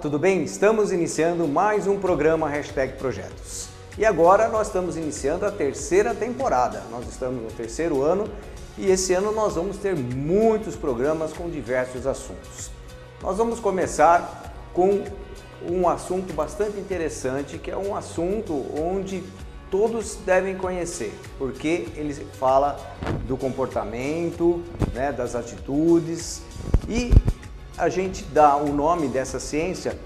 tudo bem? Estamos iniciando mais um programa Hashtag Projetos. E agora nós estamos iniciando a terceira temporada. Nós estamos no terceiro ano e esse ano nós vamos ter muitos programas com diversos assuntos. Nós vamos começar com um assunto bastante interessante, que é um assunto onde todos devem conhecer, porque ele fala do comportamento, né, das atitudes, e a gente dá o nome dessa ciência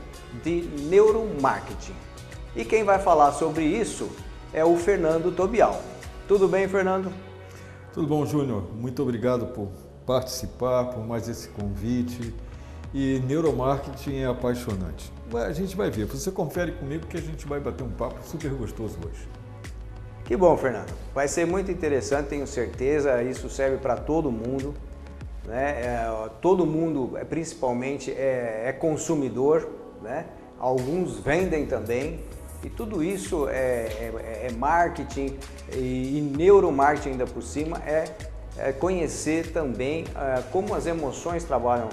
de neuromarketing. E quem vai falar sobre isso é o Fernando Tobial. Tudo bem, Fernando? Tudo bom, Júnior. Muito obrigado por participar, por mais esse convite. E neuromarketing é apaixonante. A gente vai ver. Você confere comigo que a gente vai bater um papo super gostoso hoje. Que bom, Fernando. Vai ser muito interessante, tenho certeza. Isso serve para todo mundo, né? Todo mundo, principalmente, é consumidor, né? Alguns vendem também. E tudo isso é marketing e neuromarketing ainda por cima, é conhecer também como as emoções trabalham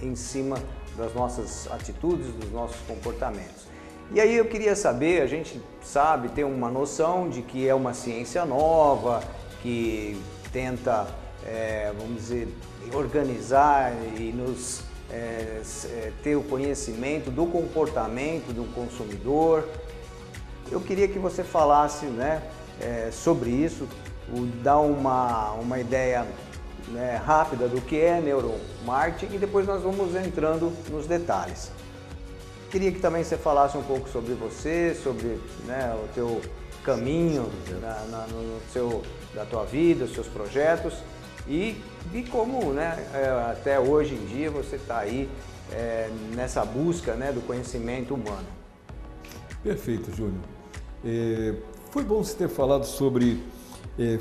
em cima das nossas atitudes, dos nossos comportamentos. E aí eu queria saber, a gente sabe, tem uma noção de que é uma ciência nova, que tenta, vamos dizer, organizar e nos ter o conhecimento do comportamento do consumidor. Eu queria que você falasse, né, sobre isso, dar uma ideia, né, rápida do que é neuromarketing e depois nós vamos entrando nos detalhes. Queria que também você falasse um pouco sobre você, sobre, né, o teu caminho da tua vida, os seus projetos e como, né, até hoje em dia você está aí nessa busca, né, do conhecimento humano. Perfeito, Júnior. Foi bom você ter falado sobre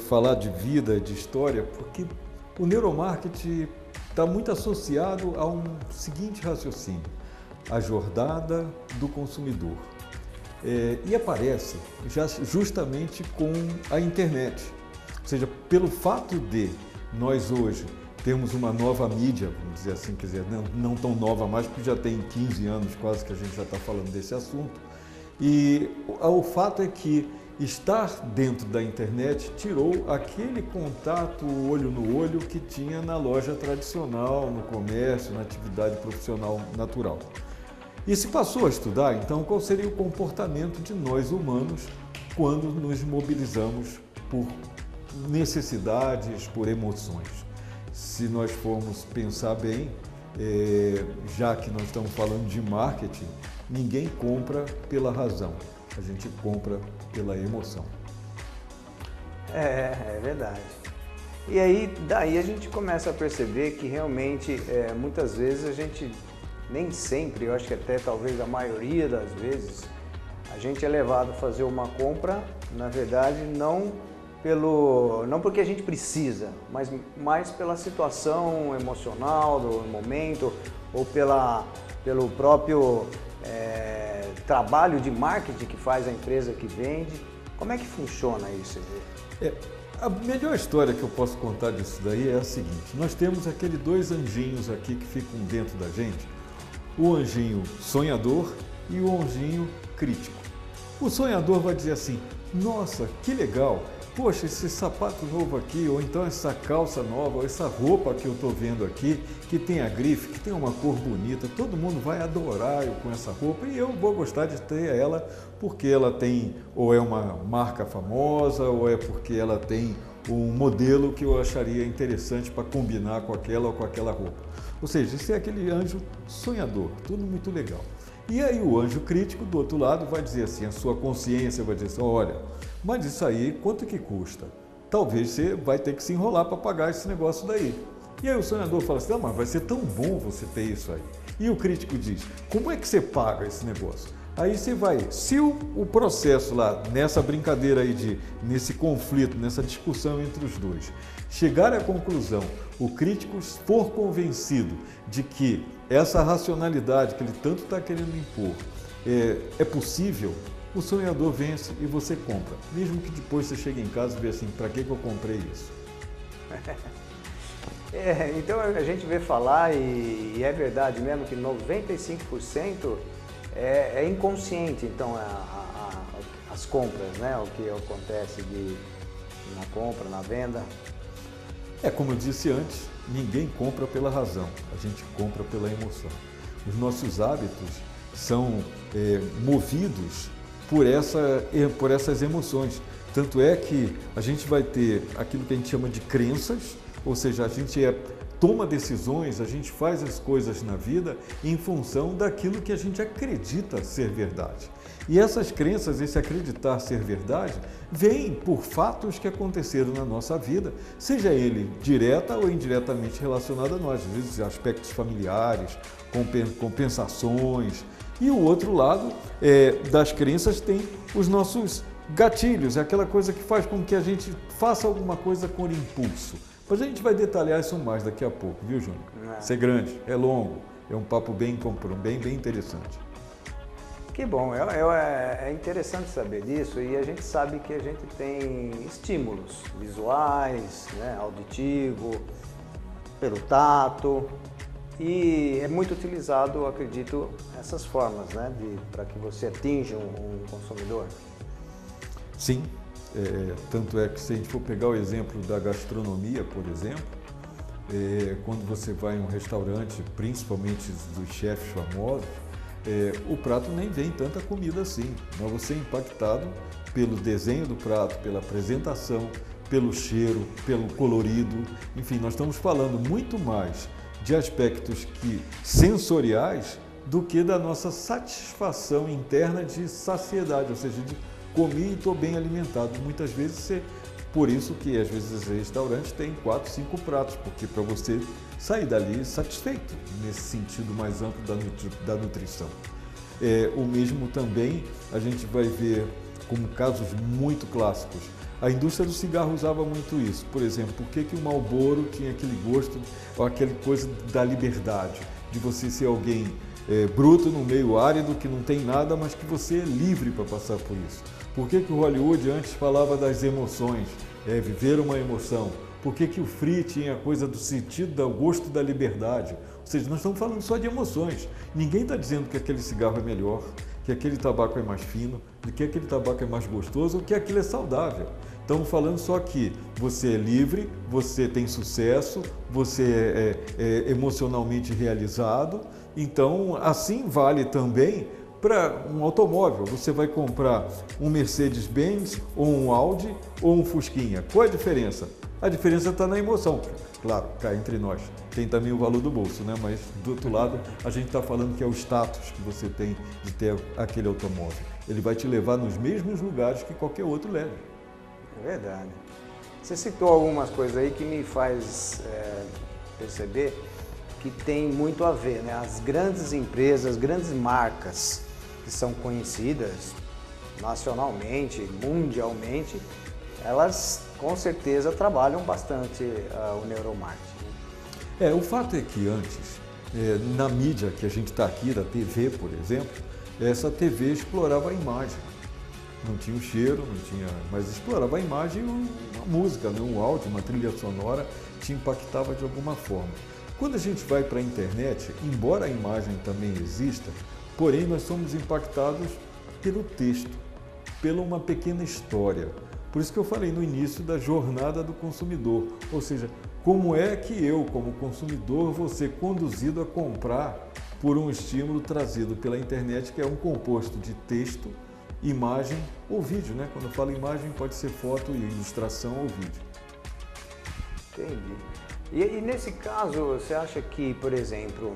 falar de vida, de história, porque o neuromarketing está muito associado a um seguinte raciocínio: a jornada do consumidor. E aparece justamente com a internet, ou seja, pelo fato de nós hoje termos uma nova mídia, vamos dizer assim, quer dizer, não tão nova mais, porque já tem 15 anos quase que a gente já está falando desse assunto, e o fato é que estar dentro da internet tirou aquele contato olho no olho que tinha na loja tradicional, no comércio, na atividade profissional natural. E se passou a estudar, então, qual seria o comportamento de nós humanos quando nos mobilizamos por necessidades, por emoções. Se nós formos pensar bem, já que nós estamos falando de marketing, ninguém compra pela razão, a gente compra pela emoção. É verdade. E aí, daí a gente começa a perceber que realmente, muitas vezes a gente, nem sempre, eu acho que até talvez a maioria das vezes, a gente é levado a fazer uma compra, na verdade, não porque a gente precisa, mas mais pela situação emocional do momento ou pelo próprio trabalho de marketing que faz a empresa que vende. Como é que funciona isso? A melhor história que eu posso contar disso daí é a seguinte: nós temos aqueles dois anjinhos aqui que ficam dentro da gente, o anjinho sonhador e o anjinho crítico. O sonhador vai dizer assim: nossa, que legal! Poxa, esse sapato novo aqui, ou então essa calça nova, ou essa roupa que eu estou vendo aqui, que tem a grife, que tem uma cor bonita, todo mundo vai adorar eu com essa roupa e eu vou gostar de ter ela porque ela tem, ou é uma marca famosa, ou é porque ela tem um modelo que eu acharia interessante para combinar com aquela ou com aquela roupa. Ou seja, esse é aquele anjo sonhador, tudo muito legal. E aí o anjo crítico do outro lado vai dizer assim, a sua consciência vai dizer assim: olha, mas isso aí quanto que custa? Talvez você vai ter que se enrolar para pagar esse negócio daí. E aí o sonhador fala assim: não, mas vai ser tão bom você ter isso aí. E o crítico diz: como é que você paga esse negócio? Aí você vai, se o processo lá, nessa brincadeira aí, nesse conflito, nessa discussão entre os dois, chegar à conclusão, o crítico for convencido de que essa racionalidade que ele tanto está querendo impor é possível, o sonhador vence e você compra. Mesmo que depois você chegue em casa e veja assim: para que eu comprei isso? Então a gente vê falar, e é verdade mesmo, que 95% é inconsciente, então, as compras, né? O que acontece na compra, na venda. Como eu disse antes, ninguém compra pela razão, a gente compra pela emoção. Os nossos hábitos são movidos por essas emoções. Tanto é que a gente vai ter aquilo que a gente chama de crenças, ou seja, a gente toma decisões, a gente faz as coisas na vida em função daquilo que a gente acredita ser verdade. E essas crenças, esse acreditar ser verdade, vêm por fatos que aconteceram na nossa vida, seja ele direta ou indiretamente relacionado a nós, às vezes aspectos familiares, compensações. E o outro lado das crenças tem os nossos gatilhos, é aquela coisa que faz com que a gente faça alguma coisa por impulso. Mas a gente vai detalhar isso mais daqui a pouco, viu, Júnior? Isso é grande, é longo, é um papo bem interessante. Que bom, é interessante saber disso, e a gente sabe que a gente tem estímulos visuais, né, auditivo, pelo tato, e é muito utilizado, acredito, essas formas, né, para que você atinja um consumidor. Sim, tanto é que se a gente for pegar o exemplo da gastronomia, por exemplo, quando você vai em um restaurante, principalmente dos chefes famosos, o prato nem vem tanta comida assim, mas você é impactado pelo desenho do prato, pela apresentação, pelo cheiro, pelo colorido, enfim, nós estamos falando muito mais de aspectos sensoriais do que da nossa satisfação interna de saciedade, ou seja, de comi e estou bem alimentado. Muitas vezes, por isso que às vezes os restaurantes têm 4, 5 pratos, porque para você sair dali satisfeito, nesse sentido mais amplo da nutrição. O mesmo também a gente vai ver como casos muito clássicos. A indústria do cigarro usava muito isso. Por exemplo, por que o Marlboro tinha aquele gosto, ou aquela coisa da liberdade, de você ser alguém bruto no meio árido, que não tem nada, mas que você é livre para passar por isso. Por que o Hollywood antes falava das emoções, viver uma emoção? Por que o Free tinha a coisa do sentido, do gosto da liberdade? Ou seja, nós estamos falando só de emoções. Ninguém está dizendo que aquele cigarro é melhor, que aquele tabaco é mais fino, que aquele tabaco é mais gostoso ou que aquilo é saudável. Estamos falando só que você é livre, você tem sucesso, você é emocionalmente realizado. Então, assim vale também para um automóvel. Você vai comprar um Mercedes-Benz, ou um Audi, ou um Fusquinha. Qual é a diferença? A diferença está na emoção. Claro, cá entre nós. Tem também o valor do bolso, né? Mas do outro lado, a gente está falando que é o status que você tem de ter aquele automóvel. Ele vai te levar nos mesmos lugares que qualquer outro leve. É verdade. Você citou algumas coisas aí que me faz perceber que tem muito a ver, né? As grandes empresas, grandes marcas que são conhecidas nacionalmente, mundialmente, elas com certeza trabalham bastante o neuromarketing. O fato é que antes, na mídia que a gente está aqui, da TV, por exemplo, essa TV explorava a imagem. Não tinha o cheiro, mas explorava a imagem e a música, né? Um áudio, uma trilha sonora, te impactava de alguma forma. Quando a gente vai para a internet, embora a imagem também exista, porém nós somos impactados pelo texto, pela uma pequena história. Por isso que eu falei no início da jornada do consumidor, ou seja, como é que eu, como consumidor, vou ser conduzido a comprar por um estímulo trazido pela internet, que é um composto de texto, imagem ou vídeo, né? Quando eu falo imagem, pode ser foto, ilustração ou vídeo. Entendi. E nesse caso, você acha que, por exemplo,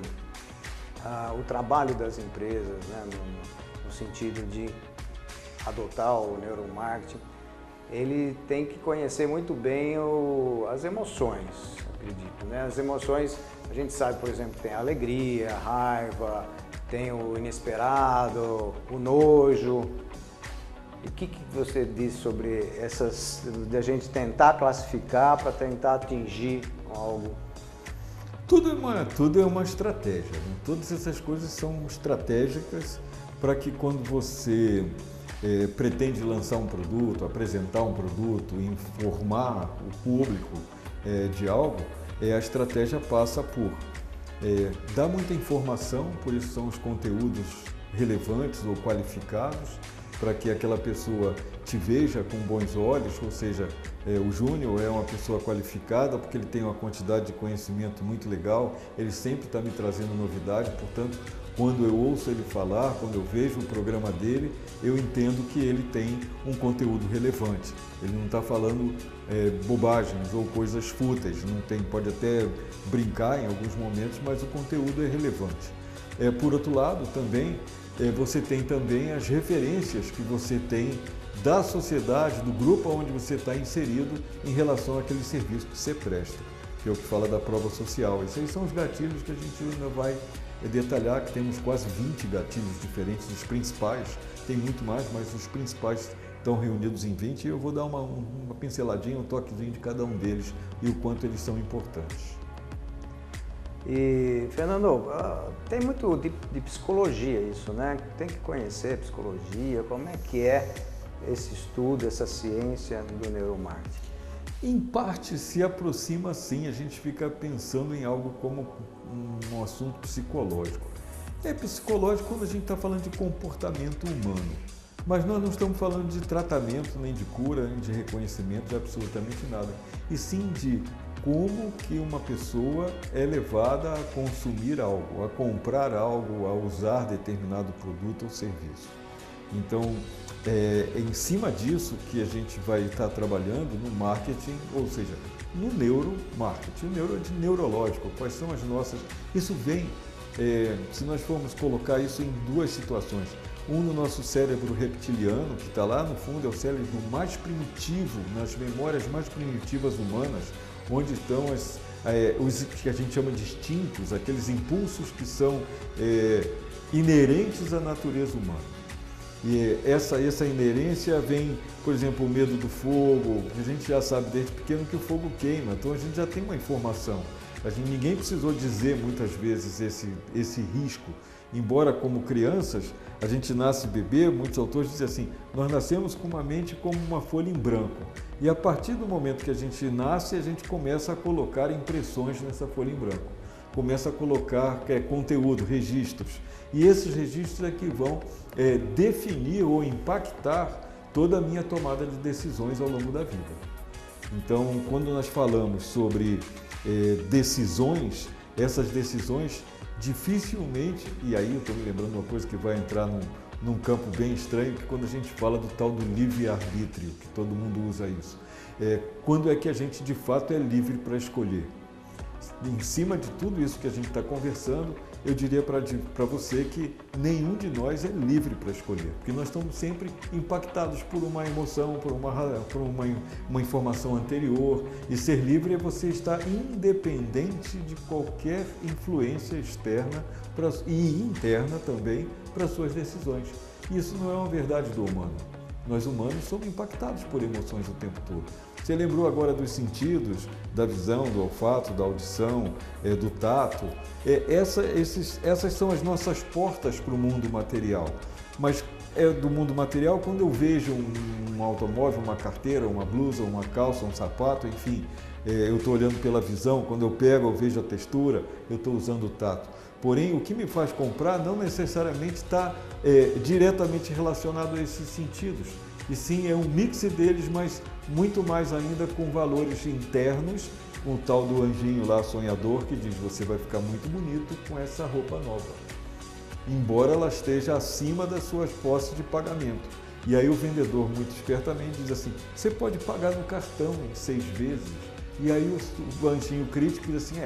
o trabalho das empresas, né, no sentido de adotar o neuromarketing, ele tem que conhecer muito bem as emoções, acredito, né? As emoções, a gente sabe, por exemplo, tem a alegria, a raiva, tem o inesperado, o nojo. E o que você diz sobre essas, de a gente tentar classificar para tentar atingir algo? Tudo é uma estratégia, né? Todas essas coisas são estratégicas para que quando você pretende lançar um produto, apresentar um produto, informar o público de algo, a estratégia passa por dar muita informação, por isso são os conteúdos relevantes ou qualificados, para que aquela pessoa te veja com bons olhos, ou seja, o Júnior é uma pessoa qualificada porque ele tem uma quantidade de conhecimento muito legal, ele sempre está me trazendo novidade, portanto, quando eu ouço ele falar, quando eu vejo o programa dele, eu entendo que ele tem um conteúdo relevante. Ele não está falando bobagens ou coisas fúteis, não tem, pode até brincar em alguns momentos, mas o conteúdo é relevante. Por outro lado, também, você tem também as referências que você tem da sociedade, do grupo onde você está inserido em relação àquele serviço que você presta, que é o que fala da prova social. Esses aí são os gatilhos que a gente ainda vai detalhar, que temos quase 20 gatilhos diferentes, os principais, tem muito mais, mas os principais estão reunidos em 20 e eu vou dar uma pinceladinha, um toquezinho de cada um deles e o quanto eles são importantes. E, Fernando, tem muito de psicologia isso, né? Tem que conhecer psicologia, como é que é esse estudo, essa ciência do neuromarketing? Em parte se aproxima sim, a gente fica pensando em algo como um assunto psicológico. É psicológico quando a gente está falando de comportamento humano, mas nós não estamos falando de tratamento, nem de cura, nem de reconhecimento de absolutamente nada, e sim de como que uma pessoa é levada a consumir algo, a comprar algo, a usar determinado produto ou serviço. Então, é em cima disso que a gente vai estar trabalhando no marketing, ou seja, no neuromarketing. O neuro é de neurológico, quais são as nossas... Isso vem, se nós formos colocar isso em duas situações. Um no nosso cérebro reptiliano, que está lá no fundo, é o cérebro mais primitivo, nas memórias mais primitivas humanas, onde estão os que a gente chama de instintos, aqueles impulsos que são inerentes à natureza humana. E essa inerência vem, por exemplo, o medo do fogo, a gente já sabe desde pequeno que o fogo queima, então a gente já tem uma informação. Ninguém precisou dizer muitas vezes esse risco, embora como crianças, a gente nasce bebê, muitos autores dizem assim, nós nascemos com uma mente como uma folha em branco. E a partir do momento que a gente nasce, a gente começa a colocar impressões nessa folha em branco. Começa a colocar conteúdo, registros. E esses registros é que vão definir ou impactar toda a minha tomada de decisões ao longo da vida. Então, quando nós falamos sobre decisões, essas decisões dificilmente, e aí eu estou me lembrando uma coisa que vai entrar num campo bem estranho, que quando a gente fala do tal do livre-arbítrio, que todo mundo usa isso, quando é que a gente de fato é livre para escolher? Em cima de tudo isso que a gente está conversando, eu diria para você que nenhum de nós é livre para escolher, porque nós estamos sempre impactados por uma emoção, por uma informação anterior, e ser livre é você estar independente de qualquer influência externa e interna também para suas decisões. Isso não é uma verdade do humano. Nós humanos somos impactados por emoções o tempo todo. Você lembrou agora dos sentidos, da visão, do olfato, da audição, do tato. Essas são as nossas portas para o mundo material. Mas do mundo material, quando eu vejo um automóvel, uma carteira, uma blusa, uma calça, um sapato, enfim, eu estou olhando pela visão, quando eu pego, eu vejo a textura, eu estou usando o tato. Porém, o que me faz comprar não necessariamente está diretamente relacionado a esses sentidos. E sim, é um mix deles, mas muito mais ainda com valores internos, com o tal do anjinho lá sonhador que diz você vai ficar muito bonito com essa roupa nova, embora ela esteja acima das suas posses de pagamento. E aí o vendedor muito espertamente diz assim, você pode pagar no cartão em 6 vezes. E aí o anjinho crítico diz assim,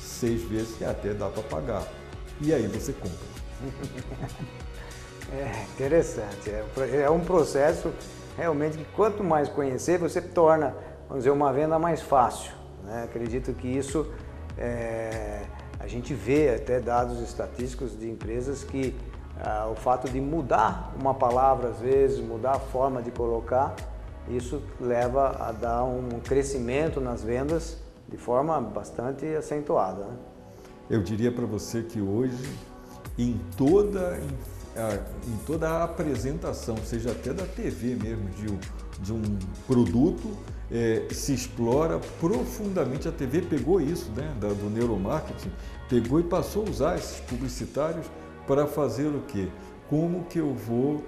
6 vezes que até dá para pagar. E aí você compra. Interessante, é um processo realmente que quanto mais conhecer, você torna, vamos dizer, uma venda mais fácil, né? Acredito que isso, a gente vê até dados estatísticos de empresas que o fato de mudar uma palavra às vezes, mudar a forma de colocar, isso leva a dar um crescimento nas vendas de forma bastante acentuada, né? Eu diria para você que hoje, em toda a apresentação, seja até da TV mesmo, de produto, se explora profundamente. A TV pegou isso, né, do neuromarketing, pegou e passou a usar esses publicitários para fazer o quê? Como que eu vou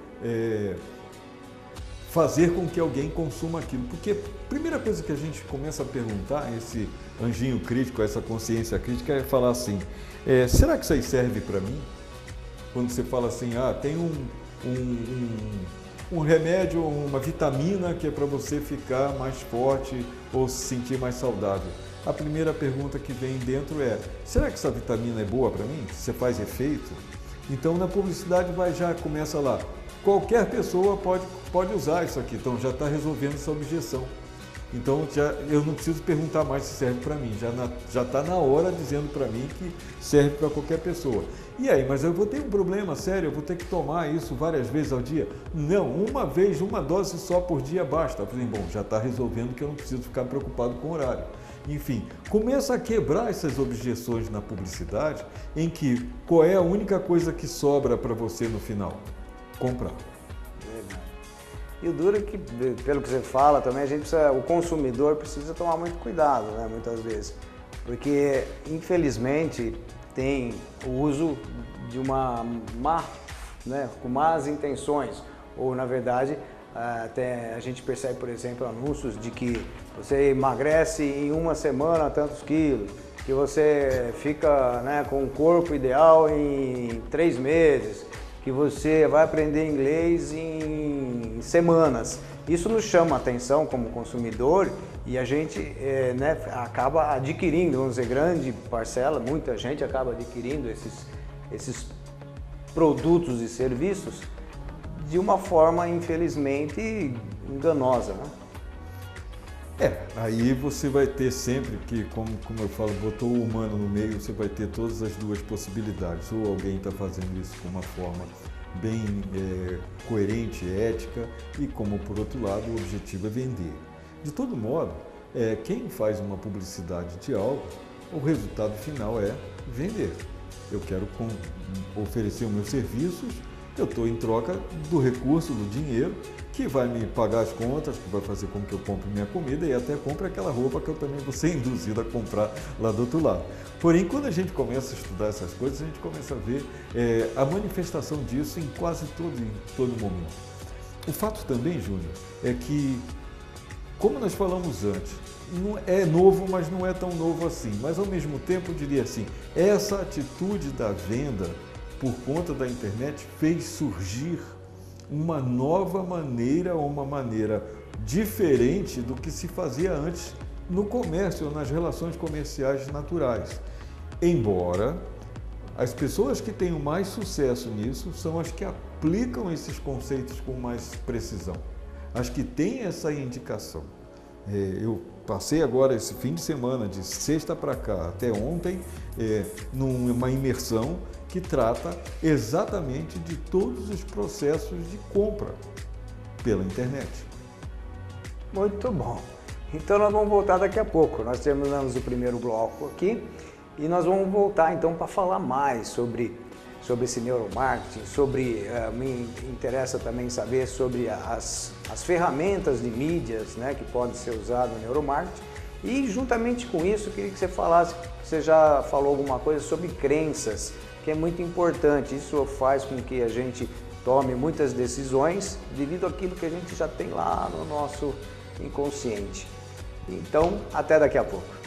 fazer com que alguém consuma aquilo? Porque a primeira coisa que a gente começa a perguntar, esse anjinho crítico, essa consciência crítica, é falar assim, será que isso aí serve para mim? Quando você fala assim, tem um remédio, uma vitamina que é para você ficar mais forte ou se sentir mais saudável. A primeira pergunta que vem dentro é, será que essa vitamina é boa para mim? Você faz efeito? Então na publicidade já começa lá, qualquer pessoa pode usar isso aqui, então já está resolvendo essa objeção. Então eu não preciso perguntar mais se serve para mim, já está na hora dizendo para mim que serve para qualquer pessoa. E aí, mas eu vou ter um problema sério, eu vou ter que tomar isso várias vezes ao dia? Não, uma vez, uma dose só por dia basta. Eu falei, bom, já está resolvendo que eu não preciso ficar preocupado com o horário. Enfim, começa a quebrar essas objeções na publicidade, em que qual é a única coisa que sobra para você no final? Comprar. E o duro é que, pelo que você fala também, o consumidor precisa tomar muito cuidado, né, muitas vezes. Porque, infelizmente, tem o uso de com más intenções. Ou, na verdade, até a gente percebe, por exemplo, anúncios de que você emagrece em uma semana tantos quilos, que você fica, né, com o corpo ideal em 3 meses, que você vai aprender inglês em semanas. Isso nos chama a atenção como consumidor e a gente acaba adquirindo, vamos dizer, grande parcela, muita gente acaba adquirindo esses produtos e serviços de uma forma, infelizmente, enganosa, né? Aí você vai ter sempre que, como eu falo, botou o humano no meio, você vai ter todas as duas possibilidades. Ou alguém está fazendo isso com uma forma bem coerente, ética, e como, por outro lado, o objetivo é vender. De todo modo, quem faz uma publicidade de algo, o resultado final é vender. Eu quero oferecer os meus serviços, eu estou em troca do recurso, do dinheiro, que vai me pagar as contas, que vai fazer com que eu compre minha comida e até compre aquela roupa que eu também vou ser induzido a comprar lá do outro lado. Porém, quando a gente começa a estudar essas coisas, a gente começa a ver a manifestação disso em quase todo momento. O fato também, Júnior, é que, como nós falamos antes, não é novo, mas não é tão novo assim. Mas, ao mesmo tempo, eu diria assim, essa atitude da venda por conta da internet fez surgir uma nova maneira, uma maneira diferente do que se fazia antes no comércio ou nas relações comerciais naturais. Embora as pessoas que tenham mais sucesso nisso são as que aplicam esses conceitos com mais precisão, as que têm essa indicação. Eu passei agora esse fim de semana, de sexta para cá até ontem, numa imersão que trata exatamente de todos os processos de compra pela internet. Muito bom. Então nós vamos voltar daqui a pouco. Nós terminamos o primeiro bloco aqui e nós vamos voltar então para falar mais sobre esse neuromarketing, me interessa também saber sobre as ferramentas de mídias, né, que podem ser usadas no neuromarketing. E juntamente com isso, eu queria que você falasse, você já falou alguma coisa sobre crenças, que é muito importante. Isso faz com que a gente tome muitas decisões devido àquilo que a gente já tem lá no nosso inconsciente. Então, até daqui a pouco.